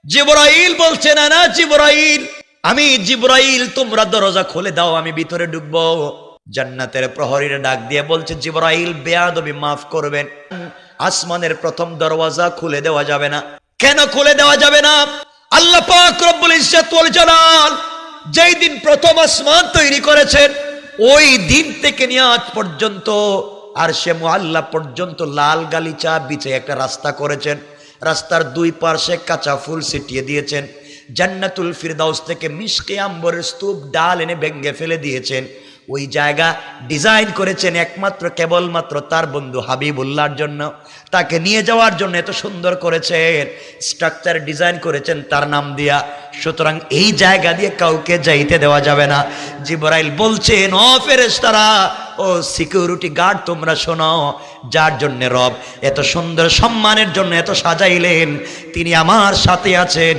জিবরাইল বলছে, না না জিবরাইল, আমি জিবরাইল, তোমরা দরজা খুলে দাও, আমি ভিতরে ঢুকবো। জান্নাতের প্রহরীরা ডাক দিয়ে বলছে, জিবরাইল বেয়াদবি মাফ করবেন, আসমানের প্রথম দরওয়াজা খুলে দেওয়া যাবে না। কেন খুলে দেওয়া যাবে না? আল্লাহ পাক রব্বুল ইজ্জত ওয়াল জালাল যেই দিন প্রথম আসমান তৈরি করেছেন, ওই দিন থেকে নিয়ে আজ পর্যন্ত আরশে মুআল্লা পর্যন্ত লাল গালিচা বিছে একটা রাস্তা করেছেন। রাস্তার দুই পাশে কাঁচা ফুল ছিটিয়ে দিয়েছেন। জান্নাতুল ফিরদাউস থেকে মিশকে আম্বরের স্তূপ ডাল এনে ভেঙে ফেলে দিয়েছেন। ওই জায়গা ডিজাইন করেছেন একমাত্র কেবলমাত্র তার বন্ধু হাবিবুল্লাহর জন্য, তাকে নিয়ে যাওয়ার জন্য এত সুন্দর করেছেন, স্ট্রাকচার ডিজাইন করেছেন তার নাম দিয়া। সুতরাং এই জায়গা দিয়ে কাউকে যাইতে দেওয়া যাবে না। জিবরাইল বলছেন, ও ফেরেশতারা, ও সিকিউরিটি গার্ড, তোমরা শোনো, যার জন্য রব এত সুন্দর সম্মানের জন্য এত সাজাইলেন, তিনি আমার সাথে আছেন।